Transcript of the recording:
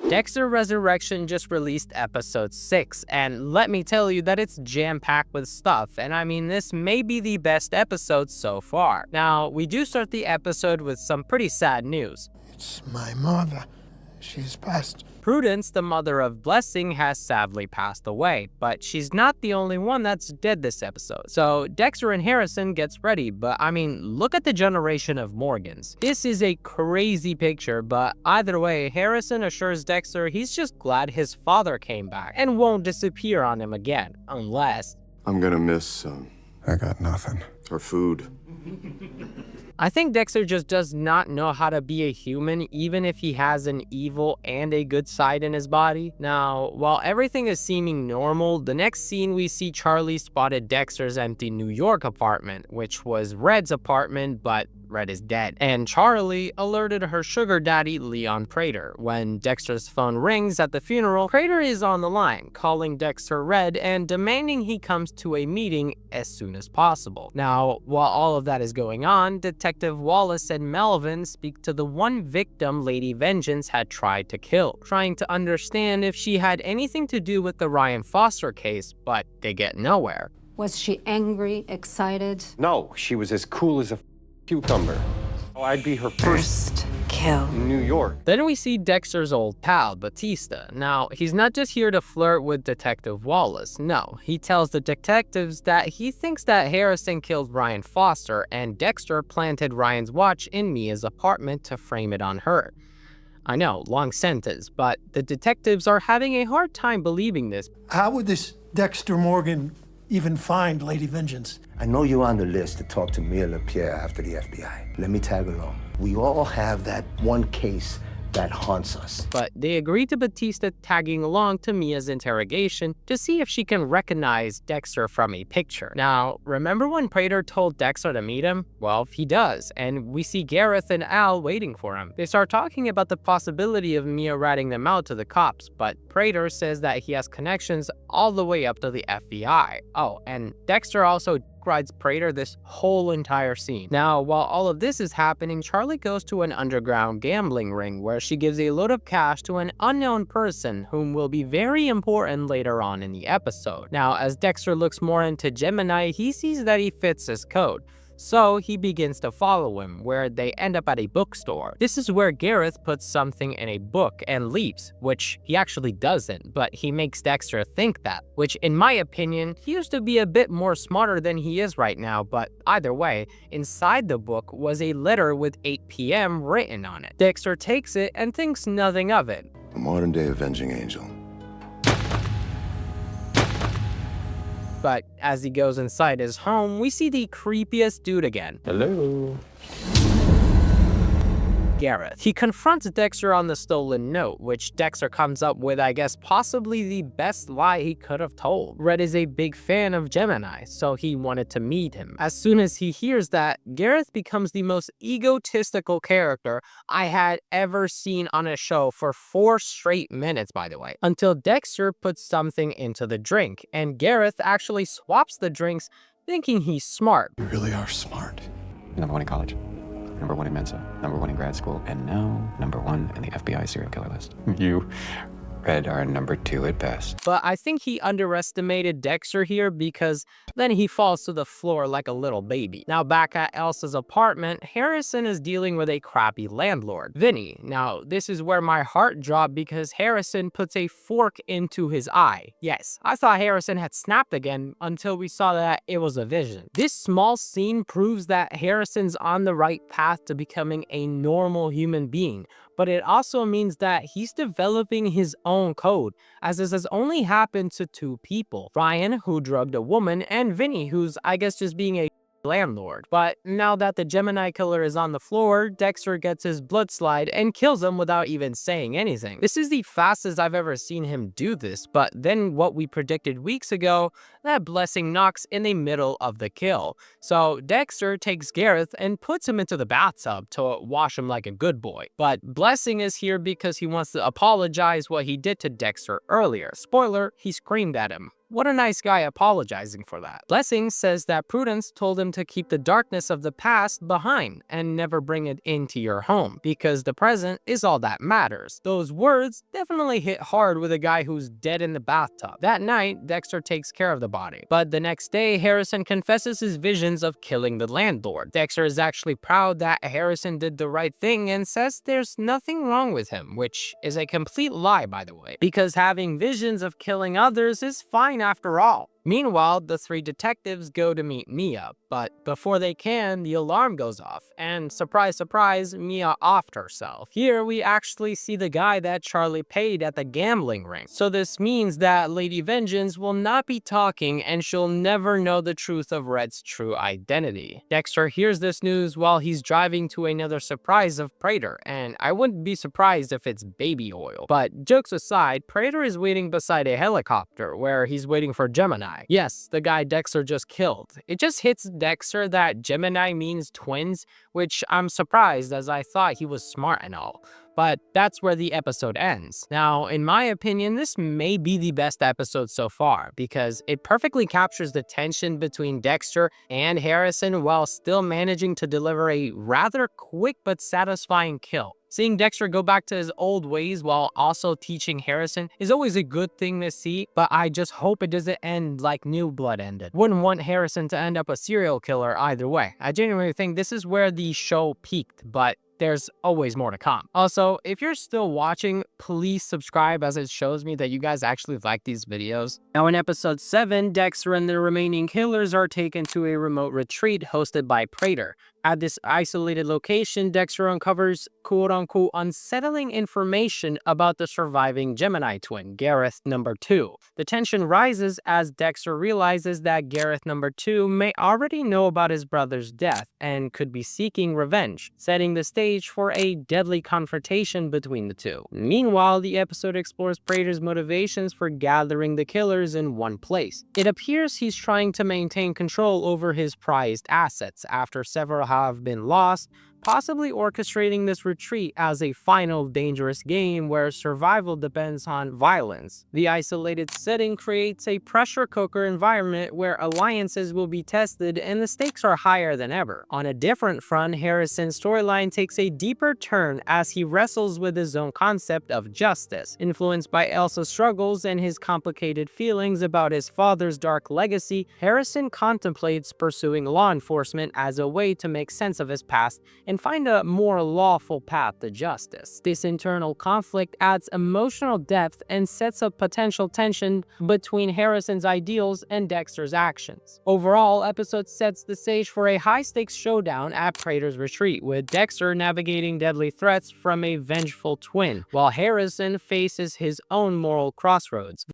Dexter Resurrection just released episode 6, and let me tell you that it's jam-packed with stuff, and I mean this may be the best episode so far. Now, we do start the episode with some pretty sad news. It's my mother. She's passed. Prudence, the mother of Blessing, has sadly passed away, but she's not the only one that's dead this episode. So Dexter and Harrison gets ready, but I mean, look at the generation of Morgans. This is a crazy picture, but either way, Harrison assures Dexter he's just glad his father came back and won't disappear on him again, unless... I'm gonna miss, I got nothing. our food. I think Dexter just does not know how to be a human, even if he has an evil and a good side in his body. Now, while everything is seeming normal, the next scene we see Charlie spotted Dexter's empty New York apartment, which was Red's apartment, but Red is dead. And Charlie alerted her sugar daddy, Leon Prater. When Dexter's phone rings at the funeral, Prater is on the line, calling Dexter Red and demanding he comes to a meeting as soon as possible. Now, while all of that is going on, Detective Wallace and Melvin speak to the one victim Lady Vengeance had tried to kill, trying to understand if she had anything to do with the Ryan Foster case, but they get nowhere. Was she angry, excited? No, she was as cool as a cucumber. Oh, I'd be her first kill. in New York. Then we see Dexter's old pal, Batista. Now, he's not just here to flirt with Detective Wallace. No, he tells the detectives that he thinks that Harrison killed Ryan Foster and Dexter planted Ryan's watch in Mia's apartment to frame it on her. I know, long sentence, but the detectives are having a hard time believing this. How would this Dexter Morgan even find Lady Vengeance? I know you're on the list to talk to Mia LaPierre after the FBI. Let me tag along. We all have that one case that haunts us. But they agree to Batista tagging along to Mia's interrogation to see if she can recognize Dexter from a picture. Now, remember when Prater told Dexter to meet him? Well, he does, and we see Gareth and Al waiting for him. They start talking about the possibility of Mia ratting them out to the cops, but Prater says that he has connections all the way up to the FBI. Oh, and Dexter also rides Prater this whole entire scene. Now, while all of this is happening, Charlie goes to an underground gambling ring where she gives a load of cash to an unknown person whom will be very important later on in the episode. Now, as Dexter looks more into Gemini, he sees that he fits his code. So he begins to follow him, where they end up at a bookstore. This is where Gareth puts something in a book and leaves, which he actually doesn't, but he makes Dexter think that, which in my opinion, he used to be a bit more smarter than he is right now, but either way, inside the book was a letter with 8 p.m. written on it. Dexter takes it and thinks nothing of it. A modern-day avenging angel. But as he goes inside his home, we see the creepiest dude again. Hello. Gareth. He confronts Dexter on the stolen note, which Dexter comes up with, I guess, possibly the best lie he could have told. Red is a big fan of Gemini, so he wanted to meet him. As soon as he hears that, Gareth becomes the most egotistical character I had ever seen on a show for 4 straight minutes, by the way, until Dexter puts something into the drink, and Gareth actually swaps the drinks, thinking he's smart. You really are smart. Number 1 in college, number 1 in Mensa, number 1 in grad school, and now number 1 in the FBI serial killer list. You, Red, are number 2 at best. But I think he underestimated Dexter here because then he falls to the floor like a little baby. Now back at Elsa's apartment, Harrison is dealing with a crappy landlord, Vinny. Now this is where my heart dropped because Harrison puts a fork into his eye. Yes, I thought Harrison had snapped again until we saw that it was a vision. This small scene proves that Harrison's on the right path to becoming a normal human being, but it also means that he's developing his own code, as this has only happened to 2 people. Ryan, who drugged a woman, and Vinny, who's I guess just being a landlord. But now that the Gemini killer is on the floor, Dexter gets his blood slide and kills him without even saying anything. This is the fastest I've ever seen him do this, but then what we predicted weeks ago, that Blessing knocks in the middle of the kill. So Dexter takes Gareth and puts him into the bathtub to wash him like a good boy. But Blessing is here because he wants to apologize what he did to Dexter earlier. Spoiler, he screamed at him. What a nice guy apologizing for that. Blessing says that Prudence told him to keep the darkness of the past behind and never bring it into your home, because the present is all that matters. Those words definitely hit hard with a guy who's dead in the bathtub. That night, Dexter takes care of the body, but the next day, Harrison confesses his visions of killing the landlord. Dexter is actually proud that Harrison did the right thing and says there's nothing wrong with him, which is a complete lie, by the way, because having visions of killing others is fine after all. Meanwhile, the three detectives go to meet Mia, but before they can, the alarm goes off, and surprise, surprise, Mia offed herself. Here, we actually see the guy that Charlie paid at the gambling ring. So this means that Lady Vengeance will not be talking, and she'll never know the truth of Red's true identity. Dexter hears this news while he's driving to another surprise of Prater, and I wouldn't be surprised if it's baby oil. But jokes aside, Prater is waiting beside a helicopter, where he's waiting for Gemini. Yes, the guy Dexter just killed. It just hits Dexter that Gemini means twins, which I'm surprised as I thought he was smart and all. But that's where the episode ends. Now, in my opinion, this may be the best episode so far because it perfectly captures the tension between Dexter and Harrison while still managing to deliver a rather quick but satisfying kill. Seeing Dexter go back to his old ways while also teaching Harrison is always a good thing to see, but I just hope it doesn't end like New Blood ended. Wouldn't want Harrison to end up a serial killer either way. I genuinely think this is where the show peaked, but there's always more to come. Also, if you're still watching, please subscribe as it shows me that you guys actually like these videos. Now in episode 7, Dexter and the remaining killers are taken to a remote retreat hosted by Prater. At this isolated location, Dexter uncovers quote-unquote unsettling information about the surviving Gemini twin, Gareth number 2. The tension rises as Dexter realizes that Gareth number 2 may already know about his brother's death and could be seeking revenge, setting the stage for a deadly confrontation between the two. Meanwhile, the episode explores Prater's motivations for gathering the killers in one place. It appears he's trying to maintain control over his prized assets after several have been lost, possibly orchestrating this retreat as a final dangerous game where survival depends on violence. The isolated setting creates a pressure cooker environment where alliances will be tested and the stakes are higher than ever. On a different front, Harrison's storyline takes a deeper turn as he wrestles with his own concept of justice. Influenced by Elsa's struggles and his complicated feelings about his father's dark legacy, Harrison contemplates pursuing law enforcement as a way to make sense of his past and find a more lawful path to justice. This internal conflict adds emotional depth and sets up potential tension between Harrison's ideals and Dexter's actions. Overall, episode sets the stage for a high-stakes showdown at Prater's retreat, with Dexter navigating deadly threats from a vengeful twin, while Harrison faces his own moral crossroads.